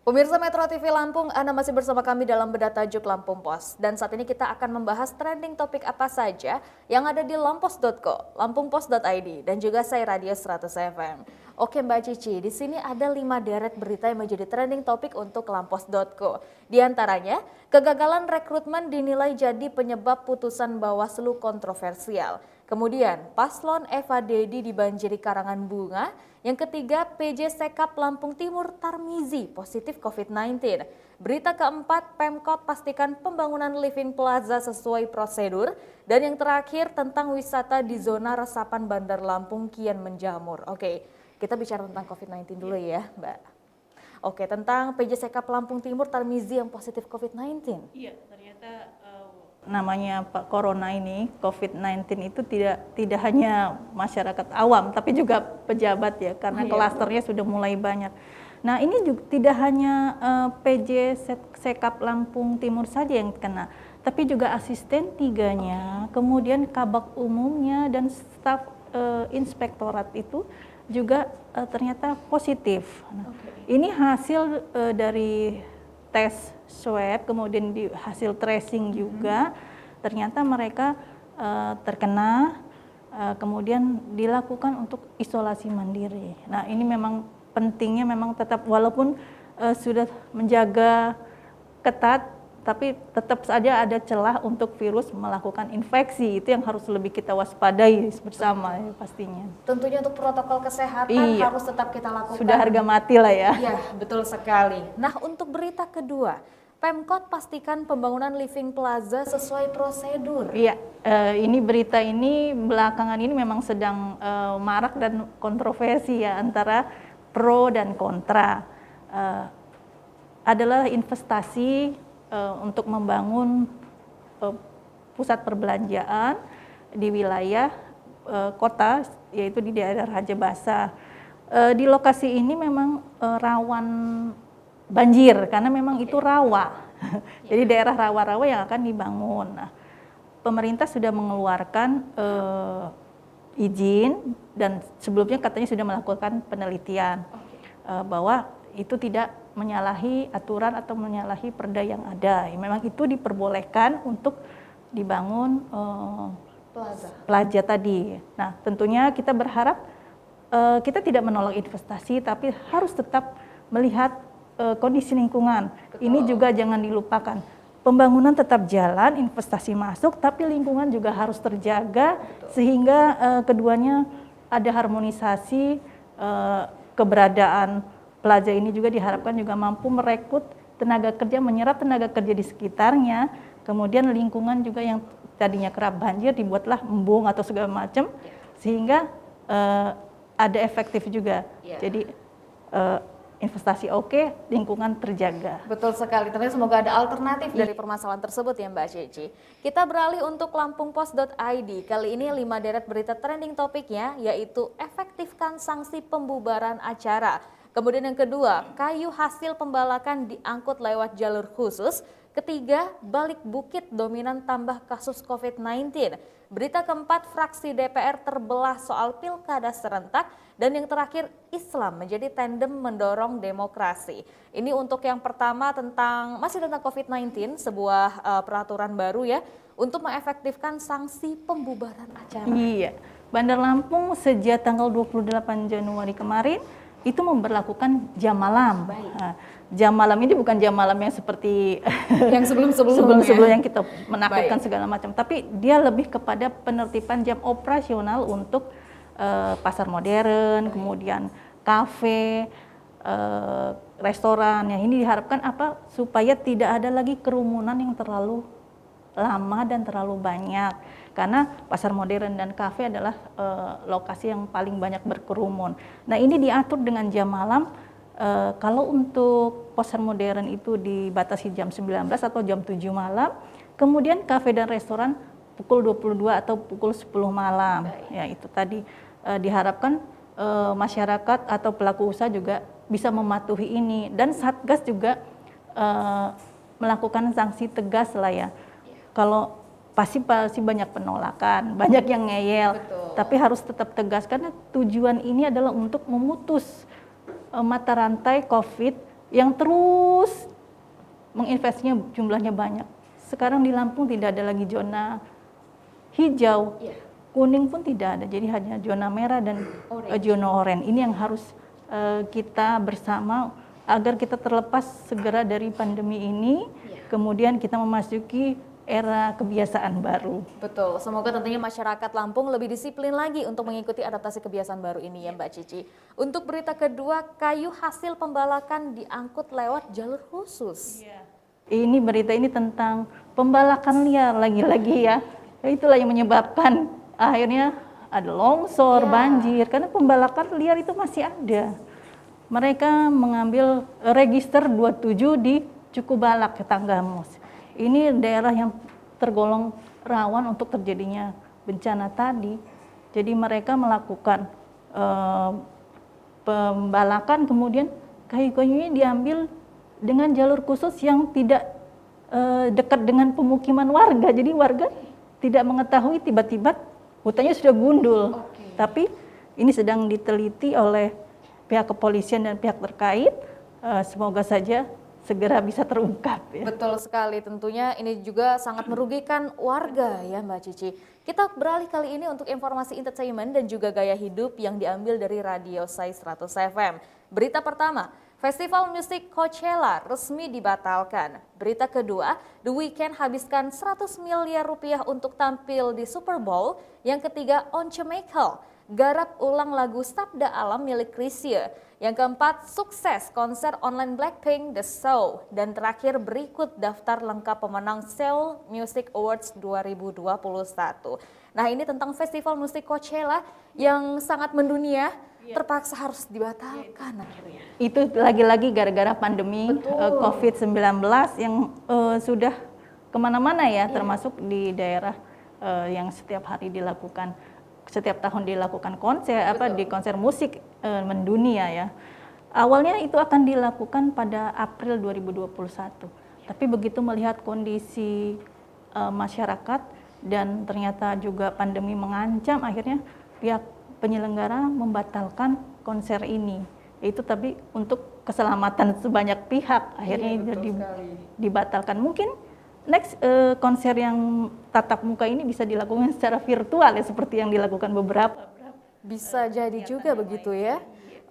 Pemirsa Metro TV Lampung, Anda masih bersama kami dalam Bedah Tajuk Lampung Pos. Dan saat ini kita akan membahas trending topik apa saja yang ada di lampos.co, lampungpos.id, dan juga saya Radio 100 FM. Oke Mbak Cici, di sini ada 5 deret berita yang menjadi trending topik untuk lampos.co. Di antaranya, kegagalan rekrutmen dinilai jadi penyebab putusan Bawaslu kontroversial. Kemudian, paslon Eva Dedi dibanjiri karangan bunga. Yang ketiga, PJ Sekap Lampung Timur Tarmizi positif COVID-19. Berita keempat, Pemkot pastikan pembangunan Living Plaza sesuai prosedur. Dan yang terakhir, tentang wisata di zona resapan Bandar Lampung kian menjamur. Oke, kita bicara tentang COVID-19 dulu ya, Mbak. Oke, tentang PJ Sekap Lampung Timur Tarmizi yang positif COVID-19. Iya, ternyata namanya Pak Corona ini, COVID-19 itu tidak hanya masyarakat awam, tapi juga pejabat ya, karena klasternya sudah mulai banyak. Nah ini juga tidak hanya PJ Sekap Lampung Timur saja yang kena, tapi juga asisten tiganya, kemudian kabak umumnya dan staf inspektorat itu juga ternyata positif. Nah, ini hasil dari tes swab, kemudian di hasil tracing juga, ternyata mereka terkena, kemudian dilakukan untuk isolasi mandiri. Nah ini memang pentingnya memang tetap walaupun sudah menjaga ketat, tapi tetap saja ada celah untuk virus melakukan infeksi. Itu yang harus lebih kita waspadai bersama ya, pastinya. Tentunya untuk protokol kesehatan harus tetap kita lakukan. Sudah harga mati lah ya. Iya, betul sekali. Nah, untuk berita kedua, Pemkot pastikan pembangunan Living Plaza sesuai prosedur. Iya, ini berita ini belakangan ini memang sedang marak dan kontroversi ya antara pro dan kontra. Adalah investasi untuk membangun pusat perbelanjaan di wilayah kota, yaitu di daerah Raja Basa. Di lokasi ini memang rawan banjir karena memang itu rawa. Jadi daerah rawa-rawa yang akan dibangun. Nah, pemerintah sudah mengeluarkan izin dan sebelumnya katanya sudah melakukan penelitian bahwa itu tidak menyalahi aturan atau menyalahi perda yang ada. Memang itu diperbolehkan untuk dibangun plaza tadi. Nah, tentunya kita berharap kita tidak menolak investasi, tapi harus tetap melihat kondisi lingkungan. Betul. Ini juga jangan dilupakan. Pembangunan tetap jalan, investasi masuk, tapi lingkungan juga harus terjaga. Betul. Sehingga keduanya ada harmonisasi, keberadaan plaza ini juga diharapkan juga mampu merekrut tenaga kerja, menyerap tenaga kerja di sekitarnya, kemudian lingkungan juga yang tadinya kerap banjir dibuatlah embung atau segala macam, sehingga ada efektif juga. Jadi investasi oke, lingkungan terjaga. Betul sekali, tapi semoga ada alternatif dari permasalahan tersebut ya Mbak Cici. Kita beralih untuk lampungpos.id. Kali ini 5 deret berita trending topiknya, yaitu efektifkan sanksi pembubaran acara. Kemudian yang kedua, kayu hasil pembalakan diangkut lewat jalur khusus. Ketiga, balik bukit dominan tambah kasus COVID-19. Berita keempat, fraksi DPR terbelah soal pilkada serentak. Dan yang terakhir, Islam menjadi tandem mendorong demokrasi. Ini untuk yang pertama masih tentang COVID-19, sebuah peraturan baru ya, untuk mengefektifkan sanksi pembubaran acara. Iya, Bandar Lampung sejak tanggal 28 Januari kemarin, itu memberlakukan jam malam. Nah, jam malam ini bukan jam malam yang seperti yang sebelum yang kita menakutkan segala macam, tapi dia lebih kepada penertiban jam operasional untuk pasar modern, kemudian kafe, restoran. Yang ini diharapkan supaya tidak ada lagi kerumunan yang terlalu lama dan terlalu banyak. Karena pasar modern dan kafe adalah lokasi yang paling banyak berkerumun. Nah ini diatur dengan jam malam, kalau untuk pasar modern itu dibatasi jam 19 atau jam 7 malam, kemudian kafe dan restoran pukul 22 atau pukul 10 malam. Ya itu tadi diharapkan masyarakat atau pelaku usaha juga bisa mematuhi ini. Dan Satgas juga melakukan sanksi tegas lah ya. Kalau pasti banyak penolakan, banyak yang ngeyel. Betul. Tapi harus tetap tegas karena tujuan ini adalah untuk memutus mata rantai COVID yang terus menginvestasinya jumlahnya banyak. Sekarang di Lampung tidak ada lagi zona hijau, kuning pun tidak ada, jadi hanya zona merah dan zona oranye. Ini yang harus kita bersama agar kita terlepas segera dari pandemi ini, kemudian kita memasuki era kebiasaan baru. Betul, semoga tentunya masyarakat Lampung lebih disiplin lagi untuk mengikuti adaptasi kebiasaan baru ini ya Mbak Cici. Untuk berita kedua, kayu hasil pembalakan diangkut lewat jalur khusus. Ini berita ini tentang pembalakan liar lagi-lagi ya. Itulah yang menyebabkan akhirnya ada longsor, banjir, karena pembalakan liar itu masih ada. Mereka mengambil register 27 di Cukubalak, Tanggamus. Ini daerah yang tergolong rawan untuk terjadinya bencana tadi. Jadi mereka melakukan pembalakan, kemudian kayu-kayunya diambil dengan jalur khusus yang tidak dekat dengan pemukiman warga. Jadi warga tidak mengetahui, tiba-tiba hutannya sudah gundul. Tapi ini sedang diteliti oleh pihak kepolisian dan pihak terkait. Semoga saja segera bisa terungkap ya. Betul sekali, tentunya ini juga sangat merugikan warga ya Mbak Cici. Kita beralih kali ini untuk informasi entertainment dan juga gaya hidup yang diambil dari Radio Sai 100 FM. Berita pertama, Festival musik Coachella resmi dibatalkan. Berita kedua, The Weeknd habiskan 100 miliar rupiah untuk tampil di Super Bowl. Yang ketiga, Once Michael garap ulang lagu Sabda Alam milik Chrisye. Yang keempat, sukses konser online Blackpink The Show. Dan terakhir, berikut daftar lengkap pemenang Seoul Music Awards 2021. Nah, ini tentang festival musik Coachella yang sangat mendunia, terpaksa harus dibatalkan akhirnya. Itu lagi-lagi gara-gara pandemi COVID-19 yang sudah kemana-mana ya, termasuk di daerah yang setiap hari dilakukan, setiap tahun dilakukan konser, di konser musik mendunia ya. Awalnya itu akan dilakukan pada April 2021. Tapi begitu melihat kondisi masyarakat dan ternyata juga pandemi mengancam, akhirnya pihak penyelenggara membatalkan konser ini. Itu tapi untuk keselamatan sebanyak pihak akhirnya dibatalkan. Mungkin next konser yang tatap muka ini bisa dilakukan secara virtual ya, seperti yang dilakukan beberapa. Bisa jadi juga begitu ya.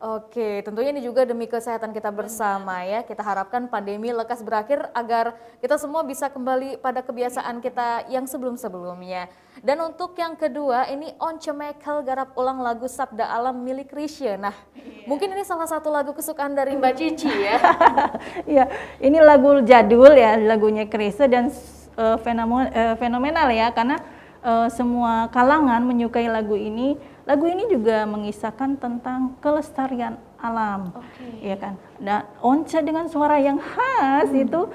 Oke, tentunya ini juga demi kesehatan kita bersama ya. Kita harapkan pandemi lekas berakhir agar kita semua bisa kembali pada kebiasaan kita yang sebelum-sebelumnya. Dan untuk yang kedua, ini Once Michael garap ulang lagu Sabda Alam milik Chrisye. Nah, mungkin ini salah satu lagu kesukaan dari Mbak Cici ya. Iya, ini lagu jadul ya, lagunya Chrisye dan fenomenal ya, karena semua kalangan menyukai lagu ini. Lagu ini juga mengisahkan tentang kelestarian alam, ya kan. Nah, Once dengan suara yang khas itu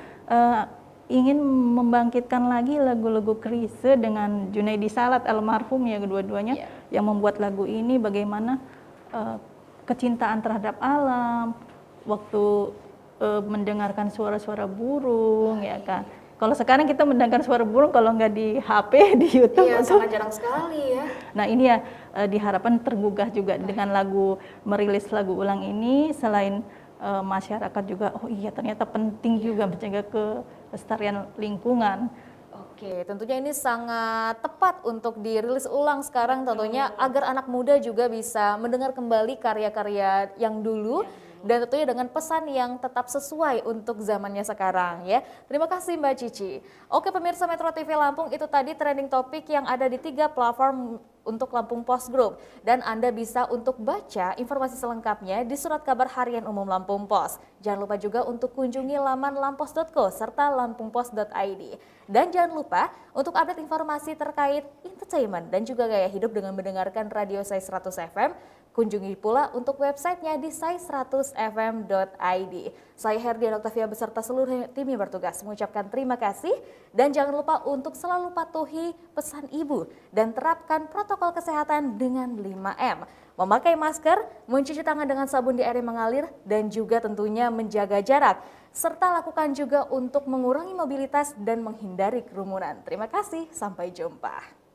ingin membangkitkan lagi lagu-lagu Chrisye dengan Junaidi Salat almarhum ya, kedua-duanya yang membuat lagu ini, bagaimana kecintaan terhadap alam, waktu mendengarkan suara-suara burung, ya kan. Kalau sekarang kita mendengarkan suara burung kalau nggak di HP, di YouTube. Iya, sangat jarang sekali ya. Nah ini ya diharapkan tergugah juga dengan merilis lagu ulang ini, selain masyarakat juga, oh iya ternyata penting juga menjaga kelestarian lingkungan. Oke, tentunya ini sangat tepat untuk dirilis ulang sekarang tentunya agar anak muda juga bisa mendengar kembali karya-karya yang dulu. Dan tentunya dengan pesan yang tetap sesuai untuk zamannya sekarang ya. Terima kasih Mbak Cici. Oke pemirsa Metro TV Lampung, itu tadi trending topik yang ada di 3 platform untuk Lampung Post Group. Dan Anda bisa untuk baca informasi selengkapnya di surat kabar harian umum Lampung Post. Jangan lupa juga untuk kunjungi laman lampos.co serta lampungpost.id. Dan jangan lupa untuk update informasi terkait entertainment dan juga gaya hidup dengan mendengarkan Radio Sai 100 FM. Kunjungi pula untuk websitenya di sai100fm.id. Saya Herdian Octavia beserta seluruh tim yang bertugas mengucapkan terima kasih. Dan jangan lupa untuk selalu patuhi pesan ibu dan terapkan protokol kesehatan dengan 5M. Memakai masker, mencuci tangan dengan sabun di air yang mengalir, dan juga tentunya menjaga jarak. Serta lakukan juga untuk mengurangi mobilitas dan menghindari kerumunan. Terima kasih, sampai jumpa.